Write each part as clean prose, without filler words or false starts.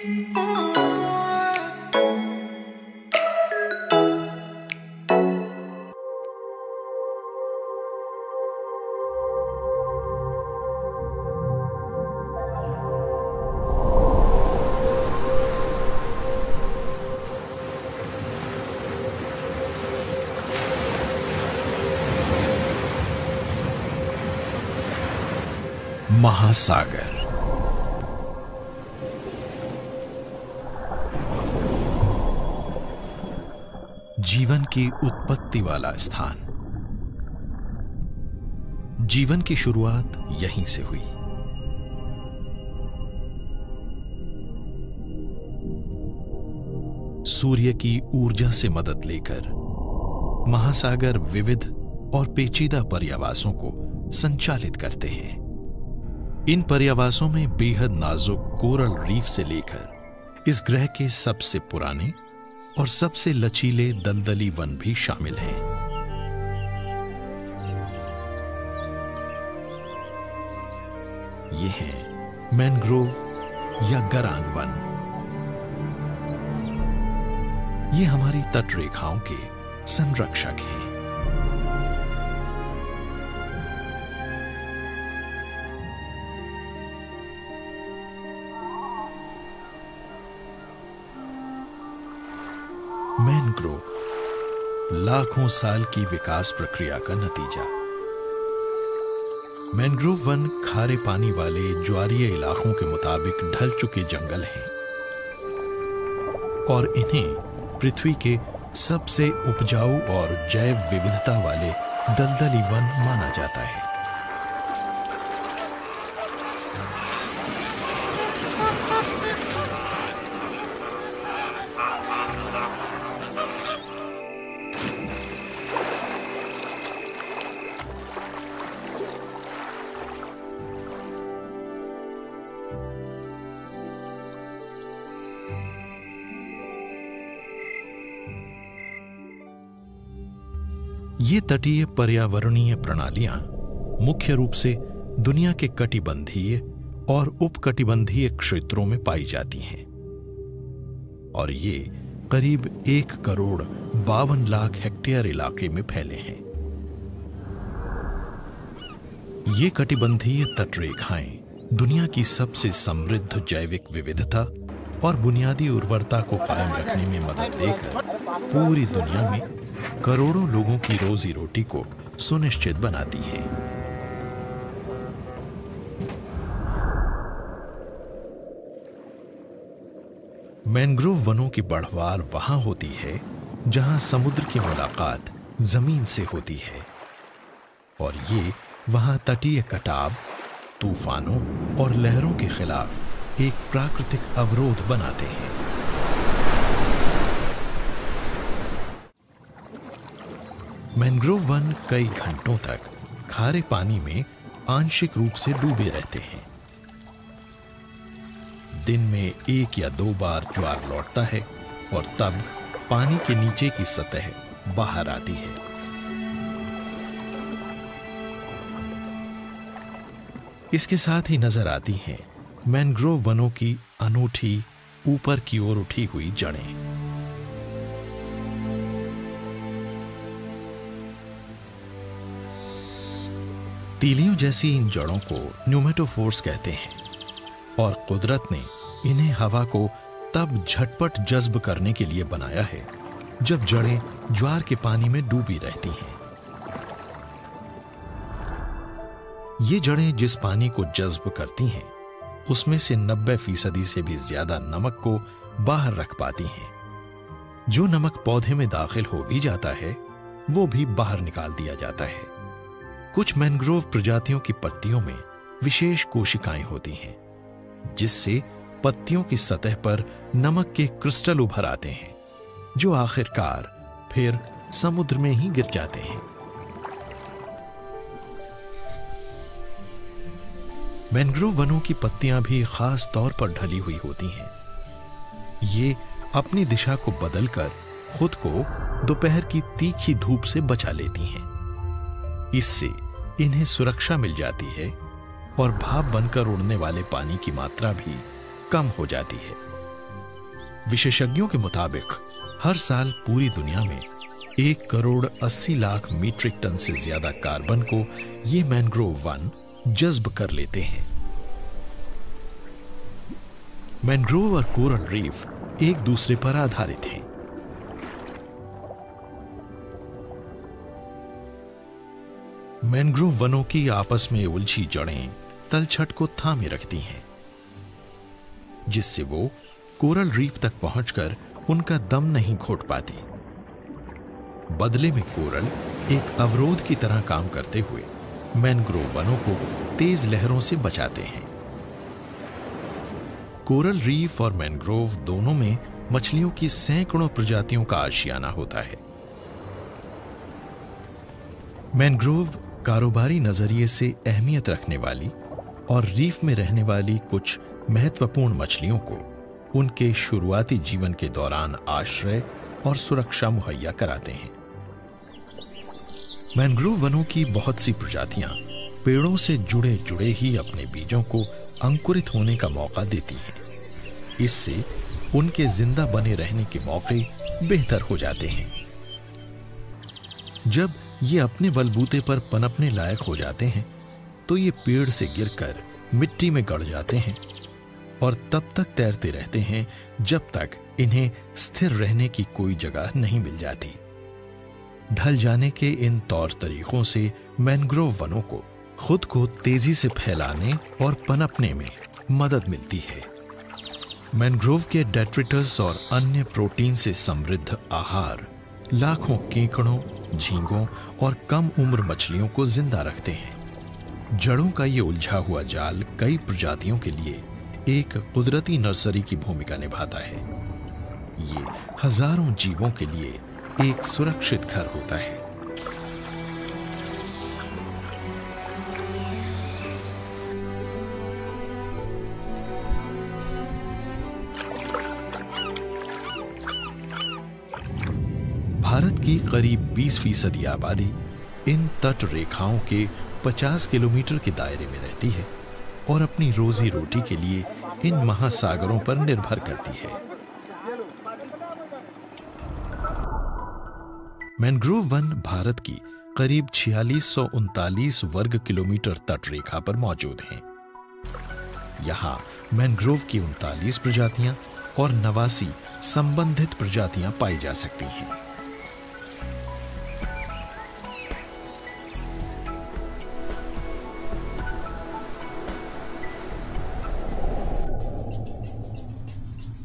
महासागर। जीवन की उत्पत्ति वाला स्थान। जीवन की शुरुआत यहीं से हुई। सूर्य की ऊर्जा से मदद लेकर महासागर विविध और पेचीदा पर्यावासों को संचालित करते हैं। इन पर्यावासों में बेहद नाजुक कोरल रीफ से लेकर इस ग्रह के सबसे पुराने और सबसे लचीले दलदली वन भी शामिल हैं। ये हैं मैंग्रोव या गरान वन। ये हमारी तटरेखाओं के संरक्षक हैं। मैंग्रोव लाखों साल की विकास प्रक्रिया का नतीजा। मैंग्रोव वन खारे पानी वाले ज्वारीय इलाकों के मुताबिक ढल चुके जंगल हैं और इन्हें पृथ्वी के सबसे उपजाऊ और जैव विविधता वाले दलदली वन माना जाता है। ये तटीय पर्यावरणीय प्रणालियां मुख्य रूप से दुनिया के कटिबंधीय और उपकटिबंधीय क्षेत्रों में पाई जाती हैं और ये करीब 1,52,00,000 हेक्टेयर इलाके में फैले हैं। ये कटिबंधीय तटरेखाएं दुनिया की सबसे समृद्ध जैविक विविधता और बुनियादी उर्वरता को कायम रखने में मदद देकर पूरी दुनिया में करोड़ों लोगों की रोजी रोटी को सुनिश्चित बनाती है। मैंग्रोव वनों की बढ़वार वहां होती है जहां समुद्र की मुलाकात जमीन से होती है और ये वहां तटीय कटाव, तूफानों और लहरों के खिलाफ एक प्राकृतिक अवरोध बनाते हैं। मैंग्रोव वन कई घंटों तक खारे पानी में आंशिक रूप से डूबे रहते हैं। दिन में 1 या 2 बार ज्वार लौटता है और तब पानी के नीचे की सतह बाहर आती है। इसके साथ ही नजर आती हैं मैंग्रोव वनों की अनूठी ऊपर की ओर उठी हुई जड़ें। तीलियों जैसी इन जड़ों को न्यूमेटोफोर्स कहते हैं और कुदरत ने इन्हें हवा को तब झटपट जज्ब करने के लिए बनाया है जब जड़ें ज्वार के पानी में डूबी रहती हैं। ये जड़ें जिस पानी को जज्ब करती हैं उसमें से 90% से भी ज्यादा नमक को बाहर रख पाती हैं। जो नमक पौधे में दाखिल हो भी जाता है वो भी बाहर निकाल दिया जाता है। कुछ मैंग्रोव प्रजातियों की पत्तियों में विशेष कोशिकाएं होती हैं जिससे पत्तियों की सतह पर नमक के क्रिस्टल उभर आते हैं जो आखिरकार फिर समुद्र में ही गिर जाते हैं। मैंग्रोव वनों की पत्तियां भी खास तौर पर ढली हुई होती हैं। ये अपनी दिशा को बदलकर खुद को दोपहर की तीखी धूप से बचा लेती हैं। इससे इन्हें सुरक्षा मिल जाती है और भाप बनकर उड़ने वाले पानी की मात्रा भी कम हो जाती है। विशेषज्ञों के मुताबिक हर साल पूरी दुनिया में 1,80,00,000 मीट्रिक टन से ज्यादा कार्बन को ये मैंग्रोव वन जज्ब कर लेते हैं। मैंग्रोव और कोरल रीफ एक दूसरे पर आधारित हैं। मैंग्रोव वनों की आपस में उलझी जड़ें तलछट को थामे रखती हैं, जिससे वो कोरल रीफ तक पहुंचकर उनका दम नहीं घोट पाती। बदले में कोरल एक अवरोध की तरह काम करते हुए मैंग्रोव वनों को तेज लहरों से बचाते हैं। कोरल रीफ और मैंग्रोव दोनों में मछलियों की सैकड़ों प्रजातियों का आशियाना होता है। मैंग्रोव कारोबारी नजरिए से अहमियत रखने वाली और रीफ में रहने वाली कुछ महत्वपूर्ण मछलियों को उनके शुरुआती जीवन के दौरान आश्रय और सुरक्षा मुहैया कराते हैं। मैंग्रोव वनों की बहुत सी प्रजातियां पेड़ों से जुड़े जुड़े ही अपने बीजों को अंकुरित होने का मौका देती हैं। इससे उनके जिंदा बने रहने के मौके बेहतर हो जाते हैं। जब ये अपने बलबूते पर पनपने लायक हो जाते हैं तो ये पेड़ से गिरकर मिट्टी में गड़ जाते हैं और तब तक तैरते रहते हैं जब तक इन्हें स्थिर रहने की कोई जगह नहीं मिल जाती। ढल जाने के इन तौर तरीकों से मैंग्रोव वनों को खुद को तेजी से फैलाने और पनपने में मदद मिलती है। मैंग्रोव के डेट्रिटस और अन्य प्रोटीन से समृद्ध आहार लाखों केकड़ों, झींगों और कम उम्र मछलियों को जिंदा रखते हैं। जड़ों का ये उलझा हुआ जाल कई प्रजातियों के लिए एक कुदरती नर्सरी की भूमिका निभाता है। ये हजारों जीवों के लिए एक सुरक्षित घर होता है। भारत की करीब 20% आबादी इन तट रेखाओं के 50 किलोमीटर के दायरे में रहती है और अपनी रोजी रोटी के लिए इन महासागरों पर निर्भर करती है। मैंग्रोव वन भारत की करीब 4639 वर्ग किलोमीटर तट रेखा पर मौजूद हैं। यहां मैंग्रोव की 39 प्रजातियां और 89 संबंधित प्रजातियां पाई जा सकती हैं।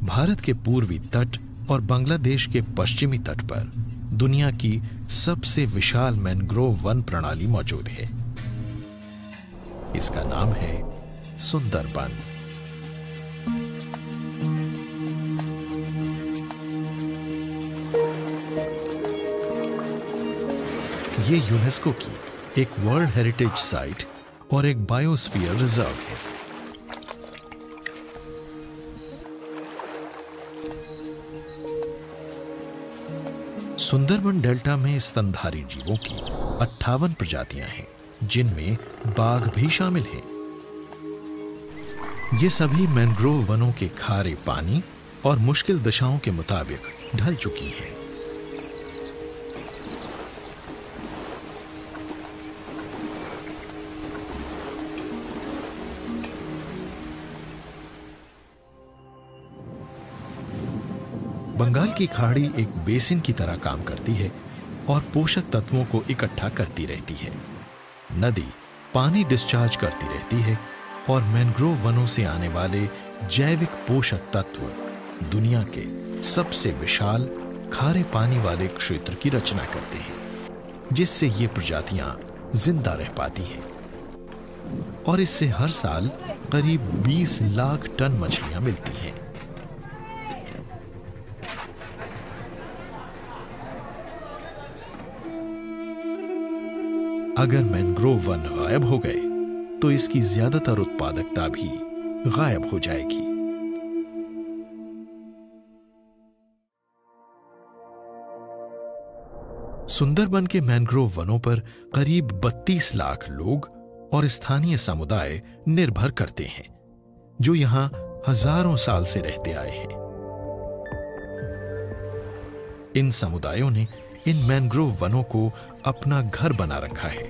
भारत के पूर्वी तट और बांग्लादेश के पश्चिमी तट पर दुनिया की सबसे विशाल मैंग्रोव वन प्रणाली मौजूद है। इसका नाम है सुंदरबन। ये यूनेस्को की एक वर्ल्ड हेरिटेज साइट और एक बायोस्फीयर रिजर्व है। सुंदरबन डेल्टा में स्तनधारी जीवों की 58 प्रजातियां हैं, जिनमें बाघ भी शामिल हैं। ये सभी मैंग्रोव वनों के खारे पानी और मुश्किल दशाओं के मुताबिक ढल चुकी हैं। बंगाल की खाड़ी एक बेसिन की तरह काम करती है और पोषक तत्वों को इकट्ठा करती रहती है। नदी पानी डिस्चार्ज करती रहती है और मैंग्रोव वनों से आने वाले जैविक पोषक तत्व दुनिया के सबसे विशाल खारे पानी वाले क्षेत्र की रचना करते हैं, जिससे ये प्रजातियां जिंदा रह पाती हैं। और इससे हर साल करीब 20 लाख टन मछलियां मिलती हैं। अगर मैंग्रोव वन गायब हो गए तो इसकी ज्यादातर उत्पादकता भी गायब हो जाएगी। सुंदरबन के मैंग्रोव वनों पर करीब 32 लाख लोग और स्थानीय समुदाय निर्भर करते हैं, जो यहां हजारों साल से रहते आए हैं। इन समुदायों ने इन मैंग्रोव वनों को अपना घर बना रखा है।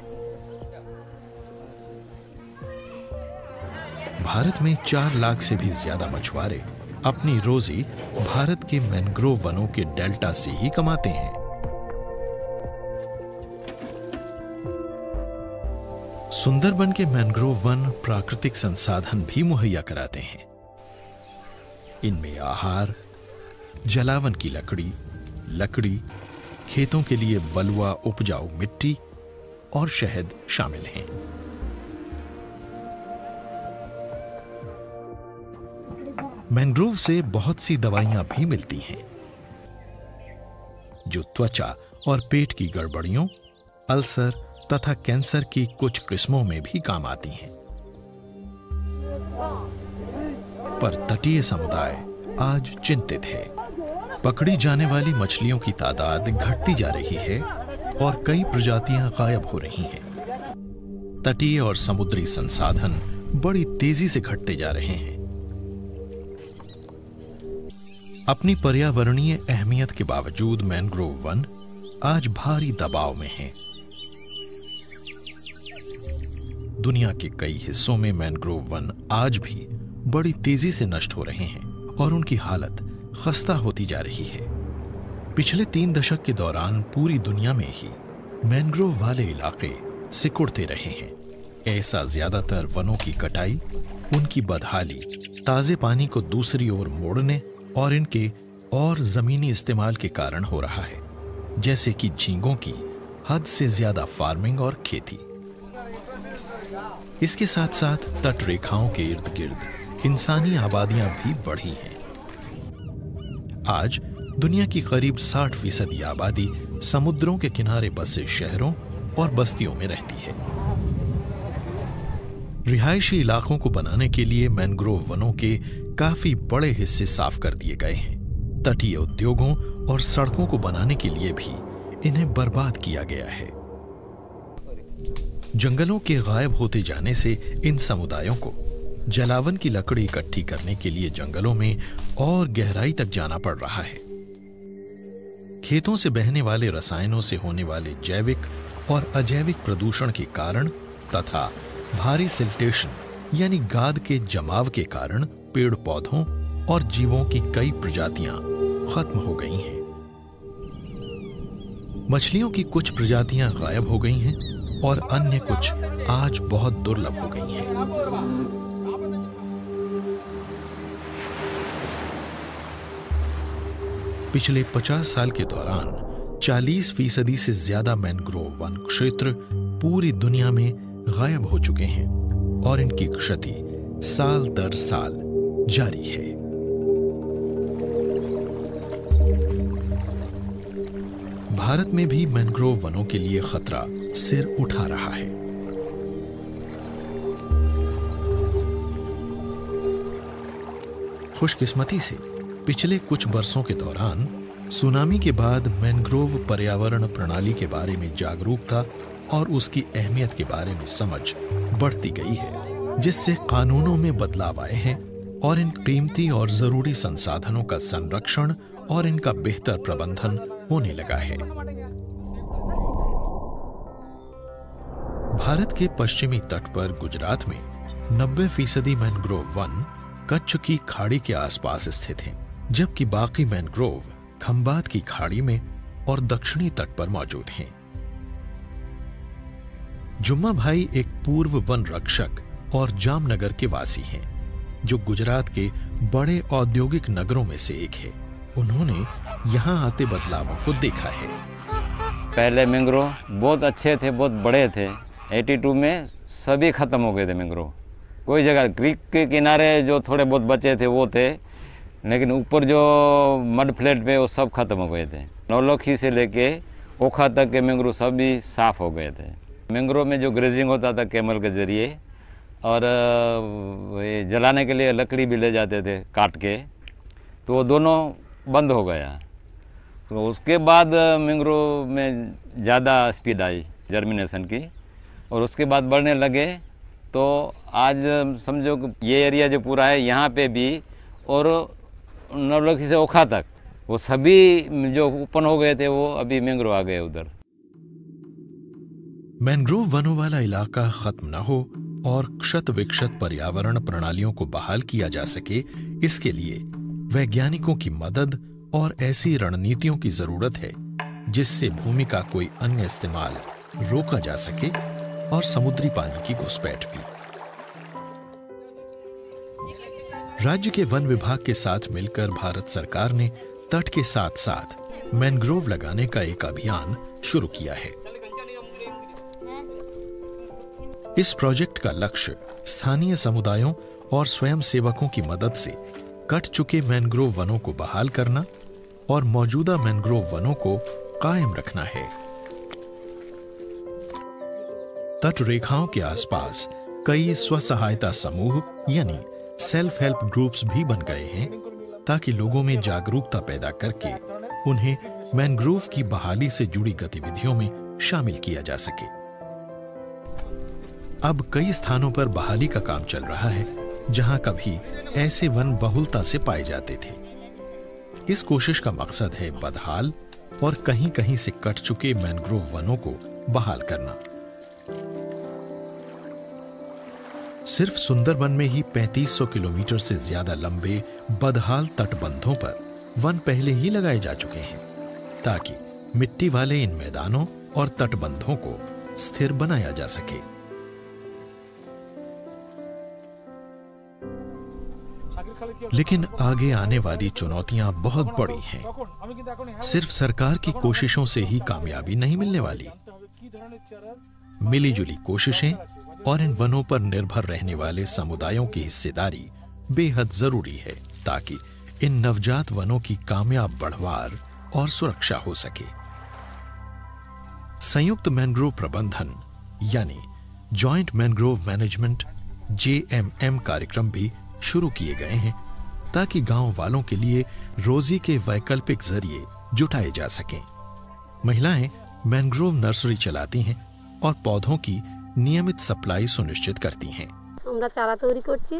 भारत में 4 लाख से भी ज्यादा मछुआरे अपनी रोजी भारत के मैंग्रोव वनों के डेल्टा से ही कमाते हैं। सुंदरबन के मैंग्रोव वन प्राकृतिक संसाधन भी मुहैया कराते हैं। इनमें आहार, जलावन की लकड़ी, खेतों के लिए बलुआ उपजाऊ मिट्टी और शहद शामिल हैं। मैंग्रोव से बहुत सी दवाइयां भी मिलती हैं जो त्वचा और पेट की गड़बड़ियों, अल्सर तथा कैंसर की कुछ किस्मों में भी काम आती हैं। पर तटीय समुदाय आज चिंतित है। पकड़ी जाने वाली मछलियों की तादाद घटती जा रही है और कई प्रजातियां गायब हो रही हैं। तटीय और समुद्री संसाधन बड़ी तेजी से घटते जा रहे हैं। अपनी पर्यावरणीय अहमियत के बावजूद मैंग्रोव वन आज भारी दबाव में हैं। दुनिया के कई हिस्सों में मैंग्रोव वन आज भी बड़ी तेजी से नष्ट हो रहे हैं और उनकी हालत खस्ता होती जा रही है। पिछले 3 दशक के दौरान पूरी दुनिया में ही मैंग्रोव वाले इलाके सिकुड़ते रहे हैं। ऐसा ज्यादातर वनों की कटाई, उनकी बदहाली, ताजे पानी को दूसरी ओर मोड़ने और इनके और जमीनी इस्तेमाल के कारण हो रहा है, जैसे कि झींगों की हद से ज्यादा फार्मिंग और खेती। इसके साथ साथ तट रेखाओं के इर्द गिर्द इंसानी आबादियां भी बढ़ी हैं। आज दुनिया की करीब 60% आबादी समुद्रों के किनारे बसे शहरों और बस्तियों में रहती है। रिहायशी इलाकों को बनाने के लिए मैंग्रोव वनों के काफी बड़े हिस्से साफ कर दिए गए हैं। तटीय उद्योगों और सड़कों को बनाने के लिए भी इन्हें बर्बाद किया गया है। जंगलों के गायब होते जाने से इन समुदायों को जलावन की लकड़ी इकट्ठी करने के लिए जंगलों में और गहराई तक जाना पड़ रहा है। खेतों से बहने वाले रसायनों से होने वाले जैविक और अजैविक प्रदूषण के कारण तथा भारी सिल्टेशन यानी गाद के जमाव के कारण पेड़ पौधों और जीवों की कई प्रजातियां खत्म हो गई हैं। मछलियों की कुछ प्रजातियां गायब हो गई हैं और अन्य कुछ आज बहुत दुर्लभ हो गई हैं। पिछले 50 साल के दौरान 40% से ज्यादा मैंग्रोव वन क्षेत्र पूरी दुनिया में गायब हो चुके हैं और इनकी क्षति साल दर साल जारी है। भारत में भी मैंग्रोव वनों के लिए खतरा सिर उठा रहा है। खुशकिस्मती से पिछले कुछ बरसों के दौरान सुनामी के बाद मैंग्रोव पर्यावरण प्रणाली के बारे में जागरूकता और उसकी अहमियत के बारे में समझ बढ़ती गई है, जिससे कानूनों में बदलाव आए हैं और इन कीमती और जरूरी संसाधनों का संरक्षण और इनका बेहतर प्रबंधन होने लगा है। भारत के पश्चिमी तट पर गुजरात में 90% मैंग्रोव वन कच्छ की खाड़ी के आसपास स्थित हैं, जबकि बाकी मैंग्रोव खंबात की खाड़ी में और दक्षिणी तट पर मौजूद हैं। जुम्मा भाई एक पूर्व वन रक्षक और जामनगर के वासी हैं, जो गुजरात के बड़े औद्योगिक नगरों में से एक है। उन्होंने यहाँ आते बदलावों को देखा है। पहले मैंग्रोव बहुत अच्छे थे, बहुत बड़े थे। 82 में सभी खत्म हो गए थे मैंग्रोव। कोई जगह क्रीक के किनारे जो थोड़े बहुत बचे थे वो थे, लेकिन ऊपर जो मड फ्लैट पे वो सब खत्म हो गए थे। नौलखी से लेके ओखा तक के मैंग्रोव सब भी साफ हो गए थे। मैंग्रोव में जो ग्रेजिंग होता था कैमल के ज़रिए, और ये जलाने के लिए लकड़ी भी ले जाते थे काट के, तो वो दोनों बंद हो गया। तो उसके बाद मैंग्रोव में ज़्यादा स्पीड आई जर्मिनेशन की, और उसके बाद बढ़ने लगे। तो आज समझो कि ये एरिया जो पूरा है यहाँ पे भी, और नौलखी से ओखा तक वो सभी जो ओपन हो गए थे वो अभी मैंग्रोव आ गए उधर। मैंग्रोव वनों वाला इलाका खत्म न हो और क्षत विक्षत पर्यावरण प्रणालियों को बहाल किया जा सके, इसके लिए वैज्ञानिकों की मदद और ऐसी रणनीतियों की जरूरत है जिससे भूमि का कोई अन्य इस्तेमाल रोका जा सके और समुद्री पानी की घुसपैठ भी। राज्य के वन विभाग के साथ मिलकर भारत सरकार ने तट के साथ साथ मैंग्रोव लगाने का एक अभियान शुरू किया है। इस प्रोजेक्ट का लक्ष्य स्थानीय समुदायों और स्वयं सेवकों की मदद से कट चुके मैंग्रोव वनों को बहाल करना और मौजूदा मैंग्रोव वनों को कायम रखना है। तट रेखाओं के आसपास कई स्व-सहायता समूह यानी सेल्फ हेल्प ग्रुप्स भी बन गए हैं ताकि लोगों में जागरूकता पैदा करके उन्हें मैंग्रोव की बहाली से जुड़ी गतिविधियों में शामिल किया जा सके। अब कई स्थानों पर बहाली का काम चल रहा है जहां कभी ऐसे वन बहुलता से पाए जाते थे। इस कोशिश का मकसद है बदहाल और कहीं कहीं से कट चुके मैंग्रोव वनों को बहाल करना। सिर्फ सुंदरबन में ही 3500 किलोमीटर से ज्यादा लंबे बदहाल तटबंधों पर वन पहले ही लगाए जा चुके हैं ताकि मिट्टी वाले इन मैदानों और तटबंधों को स्थिर बनाया जा सके। लेकिन आगे आने वाली चुनौतियां बहुत बड़ी हैं। सिर्फ सरकार की कोशिशों से ही कामयाबी नहीं मिलने वाली। मिलीजुली कोशिशें और इन वनों पर निर्भर रहने वाले समुदायों की हिस्सेदारी बेहद जरूरी है ताकि इन नवजात वनों की कामयाब बढ़वार और सुरक्षा हो सके। संयुक्त मैंग्रोव प्रबंधन यानी जॉइंट मैंग्रोव मैनेजमेंट JMM कार्यक्रम भी शुरू किए गए हैं ताकि गांव वालों के लिए रोजी के वैकल्पिक जरिए जुटाए जा सकें। महिलाएं मैंग्रोव नर्सरी चलाती हैं और पौधों की नियमित सप्लाई सुनिश्चित करती हैं।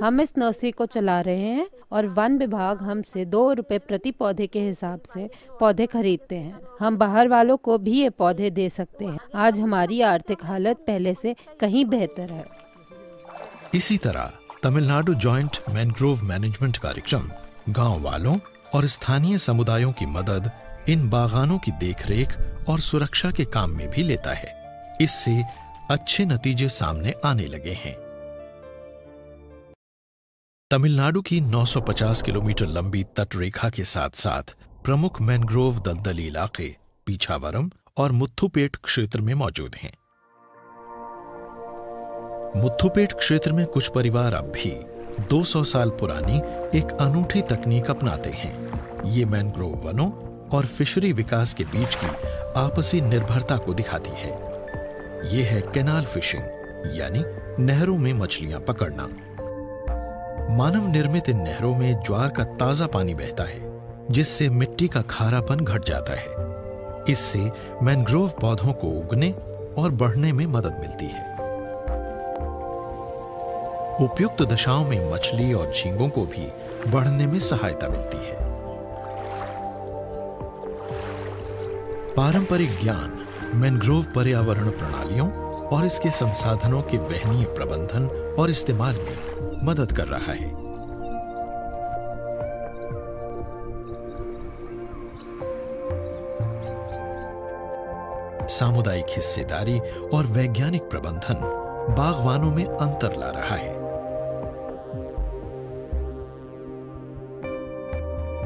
हम इस नर्सरी को चला रहे हैं और वन विभाग हमसे 2 रुपए प्रति पौधे के हिसाब से पौधे खरीदते हैं। हम बाहर वालों को भी ये पौधे दे सकते हैं। आज हमारी आर्थिक हालत पहले से कहीं बेहतर है। इसी तरह तमिलनाडु जॉइंट मैंग्रोव मैनेजमेंट कार्यक्रम गांव वालों और स्थानीय समुदायों की मदद इन बागानों की देखरेख और सुरक्षा के काम में भी लेता है। इससे अच्छे नतीजे सामने आने लगे हैं। तमिलनाडु की 950 किलोमीटर लंबी तटरेखा के साथ साथ प्रमुख मैंग्रोव दलदली इलाके पीछावरम और मुथुपेट क्षेत्र में मौजूद हैं। मुथुपेट क्षेत्र में कुछ परिवार अब भी 200 साल पुरानी एक अनूठी तकनीक अपनाते हैं। ये मैंग्रोव वनों और फिशरी विकास के बीच की आपसी निर्भरता को दिखाती है। ये है कैनाल फिशिंग यानी नहरों में मछलियां पकड़ना। मानव निर्मित इन नहरों में ज्वार का ताजा पानी बहता है जिससे मिट्टी का खारापन घट जाता है। इससे मैंग्रोव पौधों को उगने और बढ़ने में मदद मिलती है। उपयुक्त दशाओं में मछली और झींगों को भी बढ़ने में सहायता मिलती है। पारंपरिक ज्ञान मैंग्रोव पर्यावरण प्रणालियों और इसके संसाधनों के वहनीय प्रबंधन और इस्तेमाल में मदद कर रहा है। सामुदायिक हिस्सेदारी और वैज्ञानिक प्रबंधन बागवानों में अंतर ला रहा है।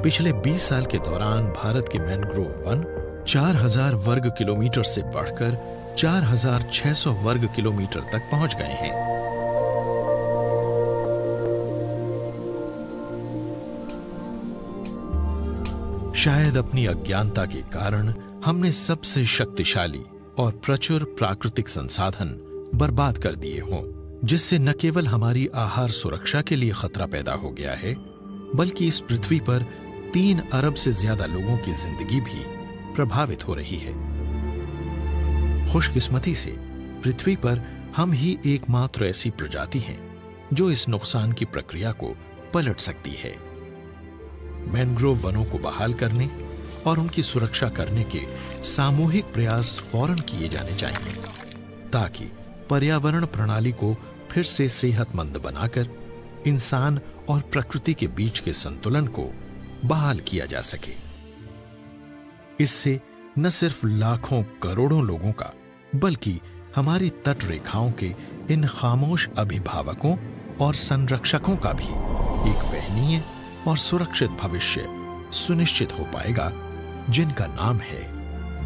पिछले 20 साल के दौरान भारत के मैंग्रोव वन 4000 वर्ग किलोमीटर से बढ़कर 4600 वर्ग किलोमीटर तक पहुंच गए हैं। शायद अपनी अज्ञानता के कारण हमने सबसे शक्तिशाली और प्रचुर प्राकृतिक संसाधन बर्बाद कर दिए हों, जिससे न केवल हमारी आहार सुरक्षा के लिए खतरा पैदा हो गया है, बल्कि इस पृथ्वी पर 3 अरब से ज्यादा लोगों की जिंदगी भी प्रभावित हो रही है। खुशकिस्मती से पृथ्वी पर हम ही एकमात्र ऐसी प्रजाति हैं जो इस नुकसान की प्रक्रिया को पलट सकती है। मैंग्रोव वनों को बहाल करने और उनकी सुरक्षा करने के सामूहिक प्रयास फौरन किए जाने चाहिए, ताकि पर्यावरण प्रणाली को फिर से सेहतमंद बनाकर इंसान और प्रकृति के बीच के संतुलन को बहाल किया जा सके। इससे न सिर्फ लाखों करोड़ों लोगों का, बल्कि हमारी तट रेखाओं के इन खामोश अभिभावकों और संरक्षकों का भी एक वहनीय और सुरक्षित भविष्य सुनिश्चित हो पाएगा, जिनका नाम है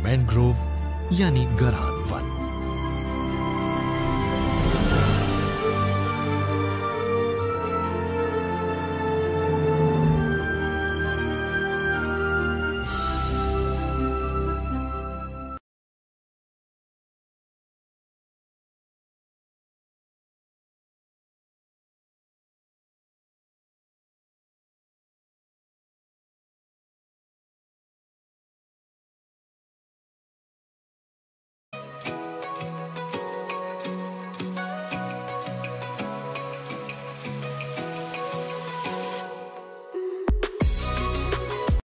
मैंग्रोव यानी गरान वन।